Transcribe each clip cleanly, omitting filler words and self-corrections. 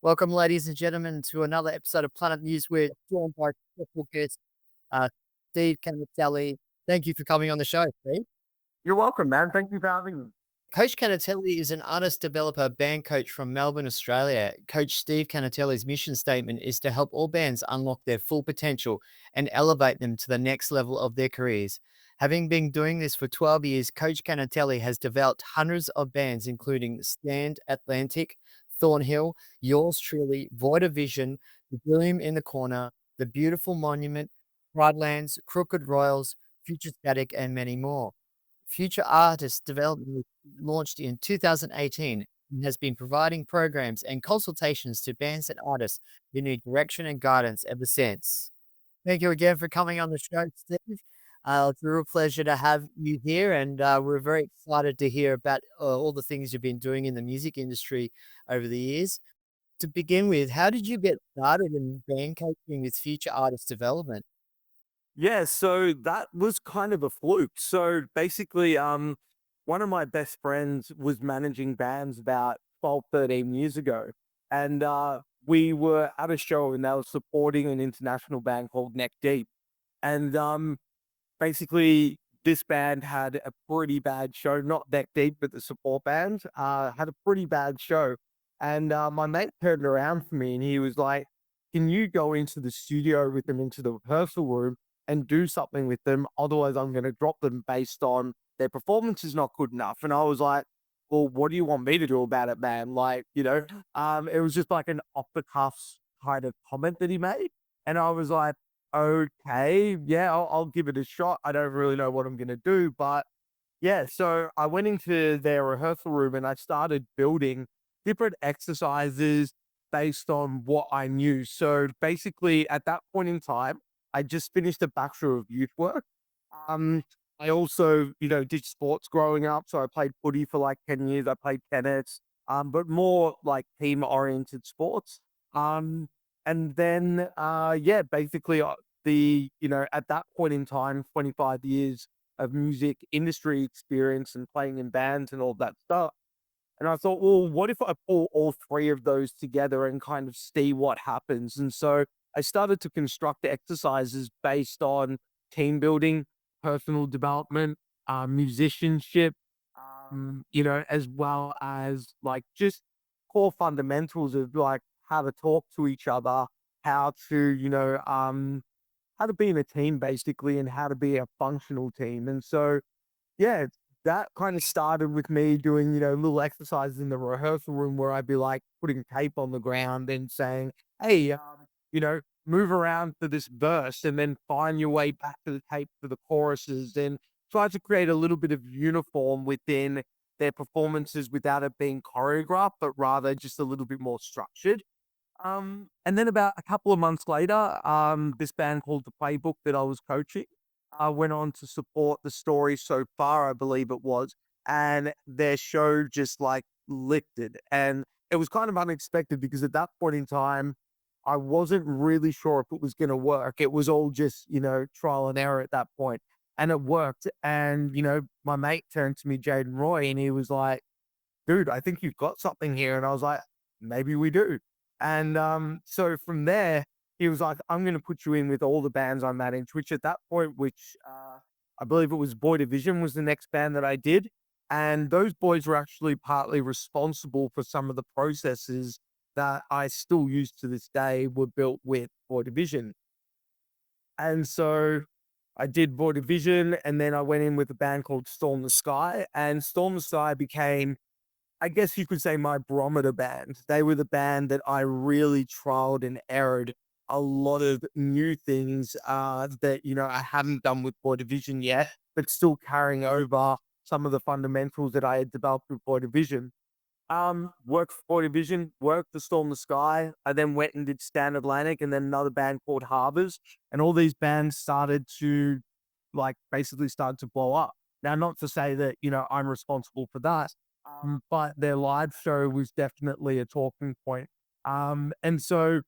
Welcome, ladies and gentlemen, to another episode of Planet News. We're joined by special guest, uh, Steve Cannetelli. Thank you for coming on the show, Steve. You're welcome, man. Thank you for having me. Coach Cannatelli is an artist, developer, band coach from Melbourne, Australia. Coach Steve Cannetelli's mission statement is to help all bands unlock their full potential and elevate them to the next level of their careers. Having been doing this for 12 years, Coach Cannatelli has developed hundreds of bands, including Stand Atlantic, Thornhill, Yours Truly, Void of Vision, The Gloom in the Corner, The Beautiful Monument, Pridelands, Crooked Royals, Future Static, and many more. Future Artist Development launched in 2018 and has been providing programs and consultations to bands and artists who need direction and guidance ever since. Thank you again for coming on the show, Steve. It's a real pleasure to have you here, and we're very excited to hear about all the things you've been doing in the music industry over the years. To begin with, how did you get started in band coaching with Future Artist Development? Yeah, so that was kind of a fluke. So basically, one of my best friends was managing bands about 12, 13 years ago. And we were at a show and they were supporting an international band called Neck Deep. And basically, this band had a pretty bad show, not Neck Deep, but the support band had a pretty bad show. And my mate turned around for me and he was like, "Can you go into the studio with them into the rehearsal room and do something with them? Otherwise, I'm going to drop them based on their performance is not good enough." And I was like, "Well, what do you want me to do about it, man?" It was just like an off the cuff kind of comment that he made. And I was like, "Okay, yeah, I'll give it a shot. I don't really know what I'm gonna do, but yeah." So I went into their rehearsal room and I started building different exercises based on what I knew. So basically, at that point in time, I just finished a Bachelor of Youth work. Um, I also, did sports growing up. So I played footy for like 10 years. I played tennis, but more like team oriented sports. Um, and then, yeah, basically, at that point in time, 25 years of music industry experience and playing in bands and all that stuff. And I thought, well, what if I pull all three of those together and kind of see what happens? And so I started to construct the exercises based on team building, personal development, musicianship, as well as like just core fundamentals of like how to talk to each other, how to, how to be in a team basically, and how to be a functional team. And so, yeah, that kind of started with me doing, little exercises in the rehearsal room where I'd be like putting tape on the ground and saying, "Hey, move around to this verse and then find your way back to the tape for the choruses," and try to create a little bit of uniform within their performances without it being choreographed, but rather just a little bit more structured. And then about a couple of months later, this band called The Playbook that I was coaching, went on to support the story so far, I believe it was, and their show just like lifted. And it was kind of unexpected because at that point in time, I wasn't really sure if it was going to work. It was all just, trial and error at that point. And it worked. And, my mate turned to me, Jaden Roy, and he was like, "Dude, I think you've got something here." And I was like, "Maybe we do." And so from there, he was like, "I'm going to put you in with all the bands I manage," which at that point, I believe it was Boy Division was the next band that I did. And those boys were actually partly responsible for some of the processes that I still use to this day were built with Boy Division. And so I did Boy Division and then I went in with a band called Storm the Sky, and Storm the Sky became, I guess you could say, my barometer band. They were the band that I really trialed and errored a lot of new things that, I hadn't done with Boy Division yet, but still carrying over some of the fundamentals that I had developed with Boy Division. Worked for Boy Division, worked for Storm the Sky. I then went and did Stand Atlantic and then another band called Harbors. And all these bands started to basically start to blow up. Now, not to say that, I'm responsible for that, but their live show was definitely a talking point. And so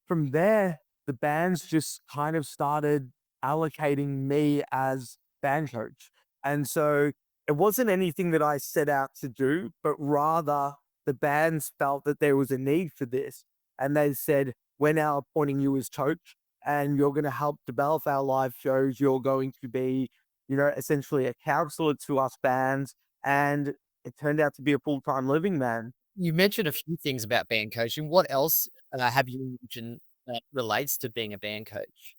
from there, the bands just kind of started allocating me as band coach. And so it wasn't anything that I set out to do, but rather the bands felt that there was a need for this. and they said, "We're now appointing you as coach, and you're going to help develop our live shows. You're going to be, essentially a counselor to us bands." And it turned out to be a full-time living, man. You mentioned a few things about band coaching. What else have you mentioned that relates to being a band coach?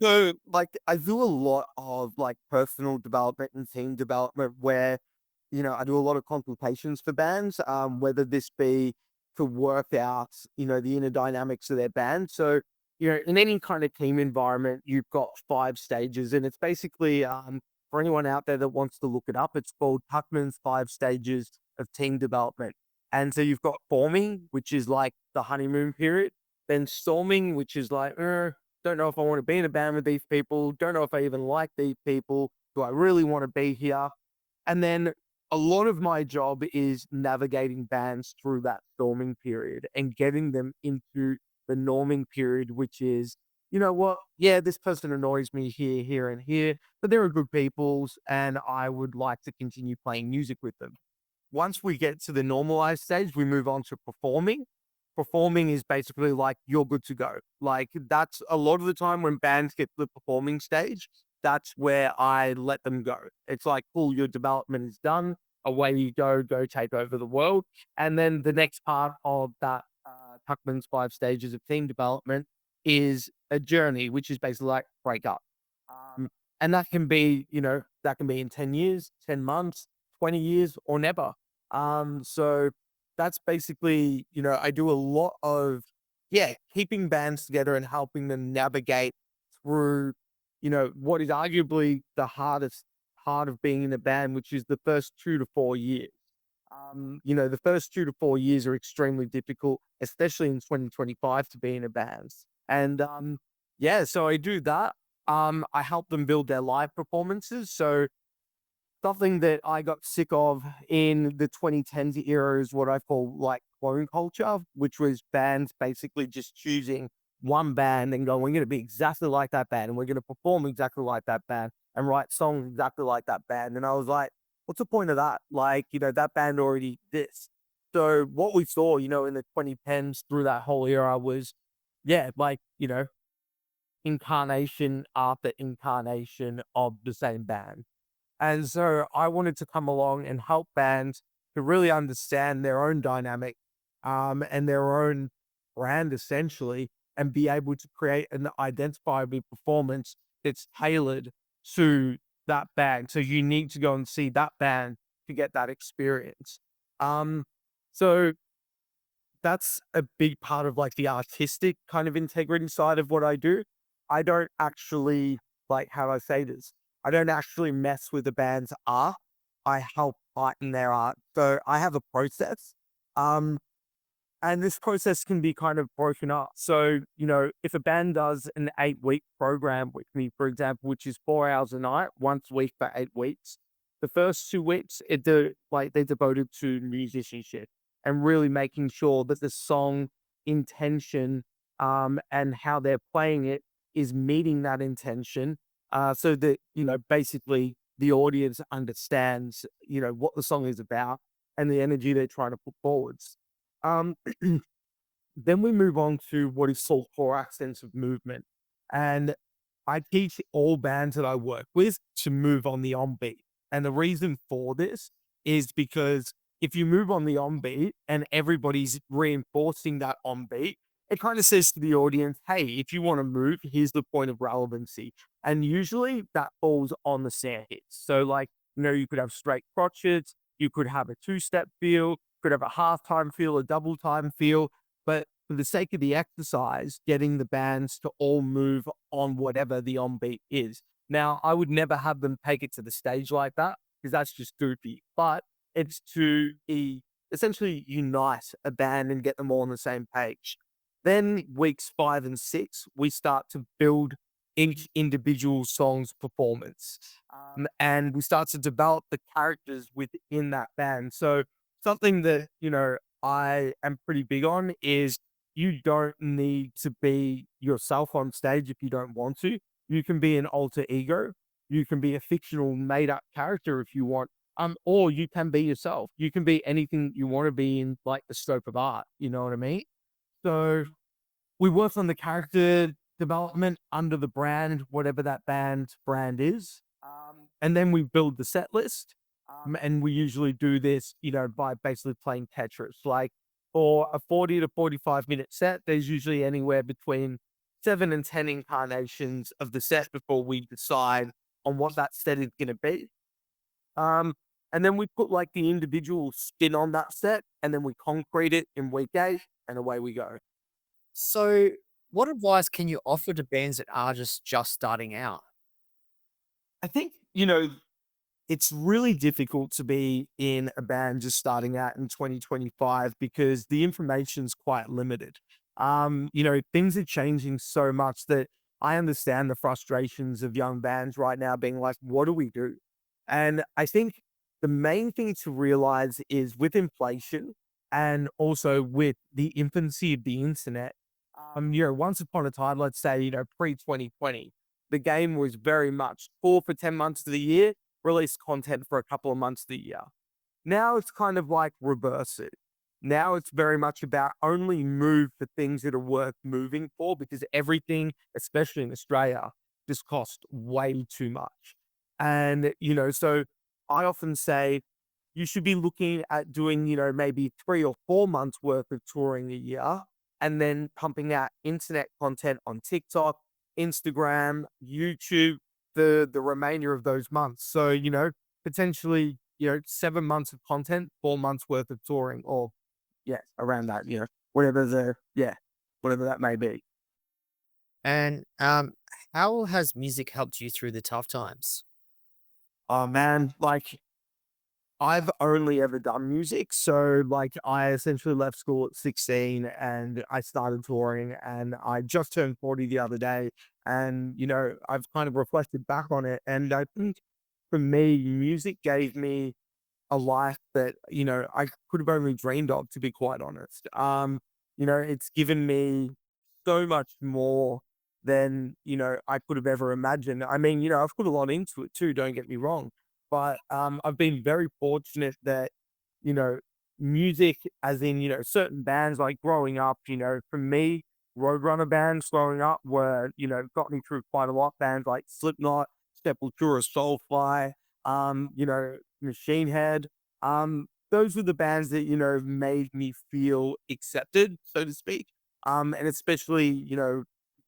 So, like, I do a lot of like personal development and team development where, I do a lot of consultations for bands, whether this be to work out, the inner dynamics of their band. So, in any kind of team environment, you've got 5 stages, and it's basically, for anyone out there that wants to look it up, it's called Tuckman's 5 stages of team development. And so you've got forming, which is like the honeymoon period, then storming, which is like, don't know if I want to be in a band with these people. Don't know if I even like these people. Do I really want to be here? And then a lot of my job is navigating bands through that storming period and getting them into the norming period, which is, you know what? Yeah, this person annoys me here, here, and here, but they're good peoples, and I would like to continue playing music with them. Once we get to the normalized stage, we move on to performing. Performing is basically like you're good to go. Like that's a lot of the time when bands get to the performing stage, that's where I let them go. It's like, cool, your development is done. Away you go, go take over the world. And then the next part of that Tuckman's 5 stages of team development is a journey, which is basically like break up. Um, and that can be, that can be in 10 years, 10 months, 20 years, or never. So that's basically, I do a lot of, yeah, keeping bands together and helping them navigate through, what is arguably the hardest part of being in a band, which is the first 2 to 4 years. The first 2 to 4 years are extremely difficult, especially in 2025 to be in a band. And yeah, so I do that. I help them build their live performances. So something that I got sick of in the 2010s era is what I call like clone culture, which was bands basically just choosing one band and going, we're going to be exactly like that band and we're going to perform exactly like that band and write songs exactly like that band. And I was like, what's the point of that? Like, that band already this. So what we saw, in the 2010s through that whole era was, yeah, like, incarnation after incarnation of the same band. And so I wanted to come along and help bands to really understand their own dynamic, and their own brand essentially, and be able to create an identifiable performance that's tailored to that band. So you need to go and see that band to get that experience. Um, so that's a big part of like the artistic kind of integrity side of what I do. I don't actually, like, how do I say this? I don't actually mess with the band's art. I help heighten their art. So I have a process. Um, and this process can be kind of broken up. So, if a band does an 8-week program with me, for example, which is 4 hours a night, once a week for 8 weeks, the first 2 weeks, they're devoted to musicianship and really making sure that the song intention, and how they're playing it is meeting that intention, so that, basically the audience understands, what the song is about and the energy they're trying to put forwards. Um, then we move on to what is called core accents of movement. And I teach all bands that I work with to move on the on beat. And the reason for this is because if you move on the on beat and everybody's reinforcing that on beat, it kind of says to the audience, hey, if you want to move, here's the point of relevancy. And usually that falls on the snare hits. So, like, you could have straight crotchets, you could have a 2-step feel, could have a half time feel, a double time feel. But for the sake of the exercise, getting the bands to all move on whatever the on beat is. Now, I would never have them take it to the stage like that because that's just goofy. But it's to essentially unite a band and get them all on the same page. Then weeks 5 and 6, we start to build each individual song's performance. And we start to develop the characters within that band. So something that, I am pretty big on is you don't need to be yourself on stage if you don't want to. You can be an alter ego. You can be a fictional made up character if you want. Or you can be yourself. You can be anything you want to be in like the scope of art. You know what I mean? So we work on the character development under the brand, whatever that brand is. And then we build the set list. And we usually do this, by basically playing Tetris. Like for a 40 to 45-minute set, there's usually anywhere between 7 and 10 incarnations of the set before we decide on what that set is going to be. Um, and then we put like the individual spin on that set, and then we concrete it in week 8, and away we go. So, what advice can you offer to bands that are just starting out? I think, it's really difficult to be in a band just starting out in 2025 because the information's quite limited. Things are changing so much that I understand the frustrations of young bands right now being like, what do we do? And I think the main thing to realize is with inflation and also with the infancy of the internet, once upon a time, let's say, pre 2020, the game was very much tour for 10 months of the year, release content for a couple of months of the year. Now it's kind of like reverse it. Now it's very much about only move for things that are worth moving for because everything, especially in Australia, just costs way too much. And, so I often say you should be looking at doing, maybe 3 or 4 months worth of touring a year and then pumping out internet content on TikTok, Instagram, YouTube, the remainder of those months. So, potentially, 7 months of content, 4 months worth of touring, or yeah, around that, whatever whatever that may be. And how has music helped you through the tough times? Oh man, like I've only ever done music. So like I essentially left school at 16 and I started touring and I just turned 40 the other day. And, I've kind of reflected back on it. And I think for me, music gave me a life that, I could have only dreamed of, to be quite honest. It's given me so much more than, I could have ever imagined. I mean, I've put a lot into it too, don't get me wrong. But I've been very fortunate that, you know, music as in, certain bands like growing up, for me, Roadrunner bands growing up were, got me through quite a lot. Bands like Slipknot, Sepultura, Soulfly, Machine Head. Those were the bands that, made me feel accepted, so to speak. And especially,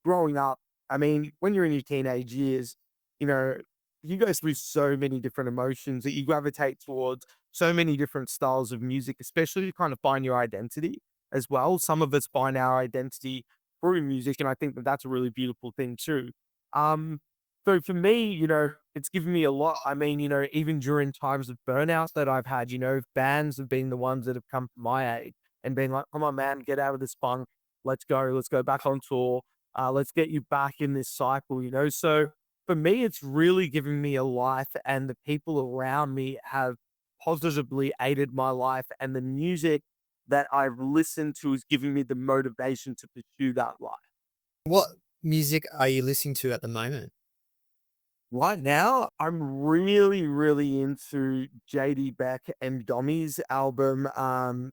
growing up, I mean, when you're in your teenage years, you know, you go through so many different emotions that you gravitate towards so many different styles of music, especially to kind of find your identity as well. Some of us find our identity through music, and I think that that's a really beautiful thing too. Um, so for me, it's given me a lot. I mean, even during times of burnout that I've had, bands have been the ones that have come to my aid and been like, come on, man, get out of this funk. Let's go back on tour. Let's get you back in this cycle, So for me, it's really given me a life, and the people around me have positively aided my life. And the music that I've listened to is giving me the motivation to pursue that life. What music are you listening to at the moment? Right now, I'm really, really into JD Beck and Dommy's album,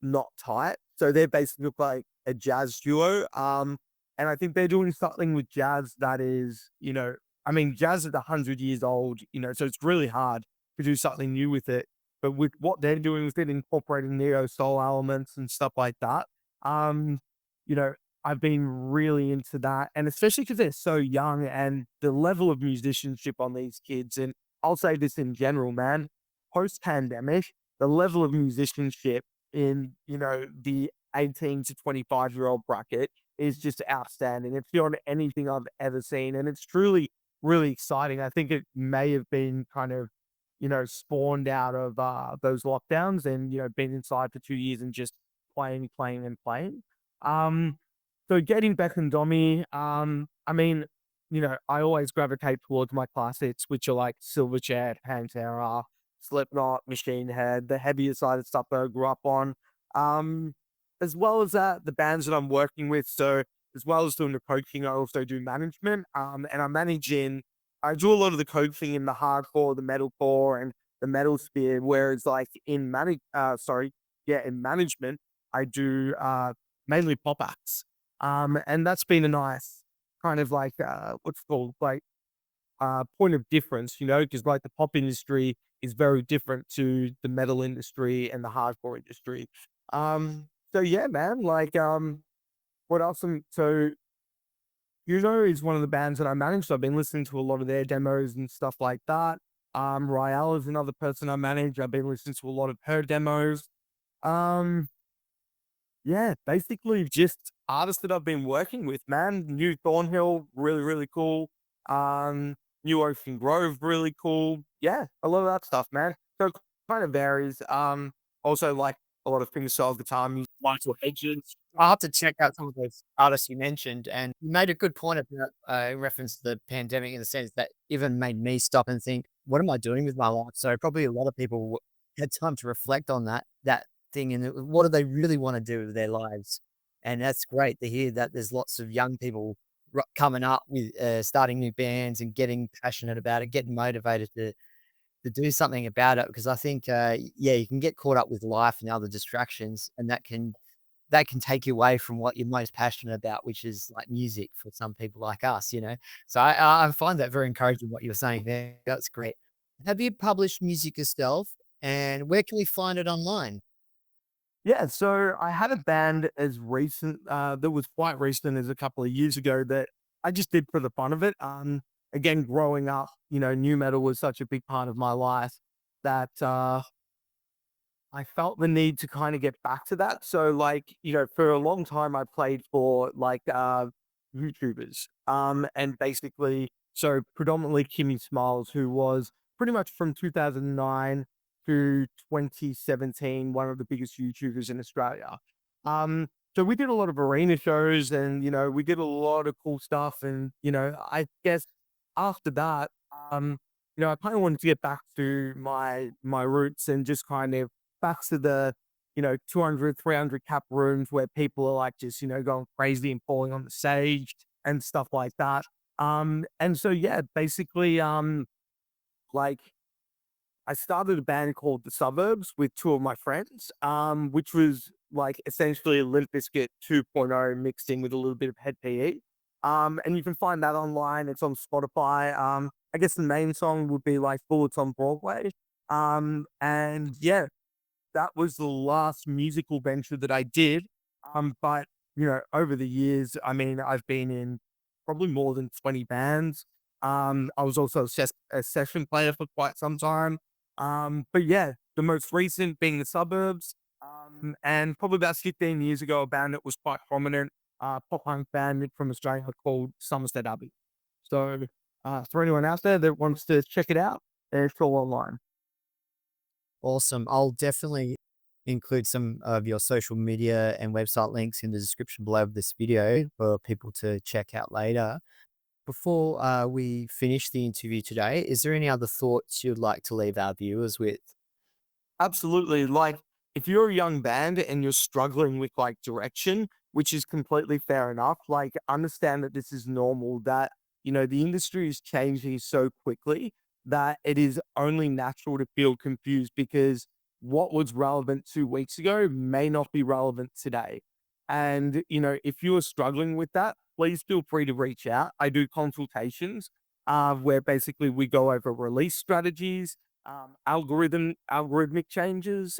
Not Tight. So they're basically like a jazz duo. And I think they're doing something with jazz that is, I mean, jazz is 100 years old, so it's really hard to do something new with it. But with what they're doing with it, incorporating neo soul elements and stuff like that, um, you know, I've been really into that, and especially because 'cause they're so young and the level of musicianship on these kids, and I'll say this in general, man, post-pandemic, the level of musicianship in, the 18 to 25-year-old bracket is just outstanding. It's beyond anything I've ever seen, and it's truly really exciting. I think it may have been kind of, spawned out of, those lockdowns and, been inside for 2 years and just playing, playing, and playing. Um so getting back on Dommy, I mean, I always gravitate towards my classics, which are like Silverchair, Pantera, Slipknot, Machine Head, the heavier side of stuff that I grew up on. Um, as well as that, the bands that I'm working with. So as well as doing the coaching, I also do management. And I do a lot of the coaching in the hardcore, the metalcore, and the metal sphere. Whereas like in management, I do mainly pop acts. And that's been a nice kind of like, what's it called, like, point of difference, because like the pop industry is very different to the metal industry and the hardcore industry. So yeah, man, like, what else? So is one of the bands that I manage. So I've been listening to a lot of their demos and stuff like that. Rael is another person I manage. I've been listening to a lot of her demos. Um, yeah, basically just artists that I've been working with, man. New Thornhill, really, really cool. New Ocean Grove, really cool. Yeah, a lot of that stuff, man. So it kind of varies. Also like a lot of fingerstyle guitar music, Michael Hedges. I'll have to check out some of those artists you mentioned, and you made a good point about in reference to the pandemic in the sense that even made me stop and think, "What am I doing with my life?" So probably a lot of people had time to reflect on that thing and what do they really want to do with their lives, and that's great to hear that there's lots of young people coming up with starting new bands and getting passionate about it, getting motivated to do something about it because I think, yeah, you can get caught up with life and other distractions, and that can take you away from what you're most passionate about, which is like music for some people like us, you know? So I find that very encouraging what you're saying there. That's great. Have you published music yourself, and where can we find it online? Yeah, so I had a band as recent, that was quite recent as a couple of years ago that I just did for the fun of it. Again, growing up, new metal was such a big part of my life that, I felt the need to kind of get back to that. So like, for a long time I played for like YouTubers. And basically so predominantly Kimmy Smiles, who was pretty much from 2009 to 2017, one of the biggest YouTubers in Australia. So we did a lot of arena shows and we did a lot of cool stuff. And I guess after that, I kind of wanted to get back to my roots and just kind of back to the, 200, 300 cap rooms where people are like just, going crazy and falling on the stage and stuff like that. And so, yeah, basically, like I started a band called The Suburbs with two of my friends, which was like essentially Limp Bizkit 2.0 mixed in with a little bit of Head PE. And you can find that online. It's on Spotify. I guess the main song would be like Bullets on Broadway. And yeah, that was the last musical venture that I did. But over the years, I mean, I've been in probably more than 20 bands. I was also a session player for quite some time. But yeah, the most recent being the suburbs. And probably about 15 years ago, a band that was quite prominent, pop punk band from Australia called Somerset Abbey. So for anyone out there that wants to check it out, it's all online. Awesome. I'll definitely include some of your social media and website links in the description below of this video for people to check out later. Before we finish the interview today, is there any other thoughts you'd like to leave our viewers with? Absolutely. Like, if you're a young band and you're struggling with like direction, which is completely fair enough, like, understand that this is normal, that, the industry is changing so quickly that it is only natural to feel confused because what was relevant 2 weeks ago may not be relevant today. And, if you are struggling with that, please feel free to reach out. I do consultations where basically we go over release strategies, algorithmic changes,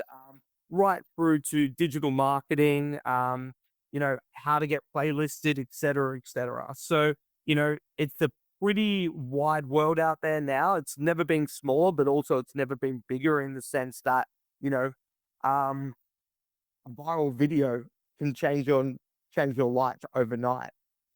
right through to digital marketing, how to get playlisted, et cetera, et cetera. So, it's a pretty wide world out there now. It's never been smaller, but also it's never been bigger in the sense that, you know, um, a viral video can change your life overnight.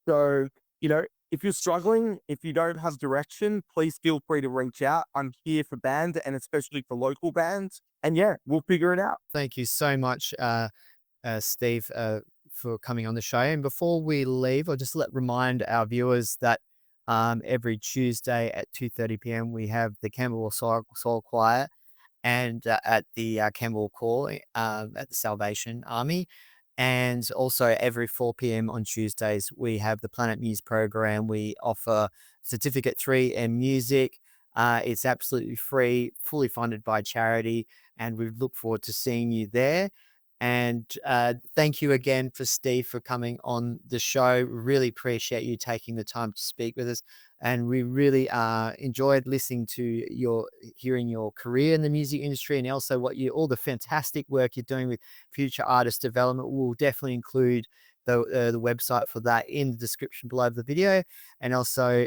So, if you're struggling, if you don't have direction, please feel free to reach out. I'm here for bands and especially for local bands. And yeah, we'll figure it out. Thank you so much, Steve, for coming on the show. And before we leave, I'll just remind our viewers that every Tuesday at 2:30 p.m. we have the Campbell Soul Choir and at the Campbell Call at the Salvation Army. And also every 4 p.m. on Tuesdays, we have the Planet Muse program. We offer Certificate 3 and music. It's absolutely free, fully funded by charity, and we look forward to seeing you there. And thank you again for Steve for coming on the show. Really appreciate you taking the time to speak with us. And we really enjoyed listening to hearing your career in the music industry, and also all the fantastic work you're doing with future artist development. We'll definitely include the website for that in the description below the video. And also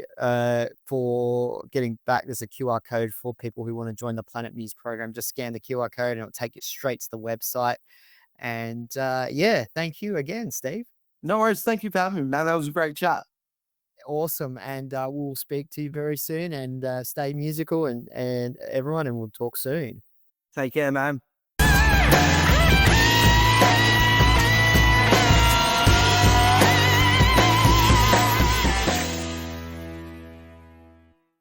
for getting back, there's a QR code for people who want to join the Planet Muse program. Just scan the QR code and it'll take you straight to the website. And yeah, thank you again, Steve. No worries. Thank you for having me, man. That was a great chat. Awesome. And we'll speak to you very soon, and stay musical, and everyone, and we'll talk soon. Take care, man.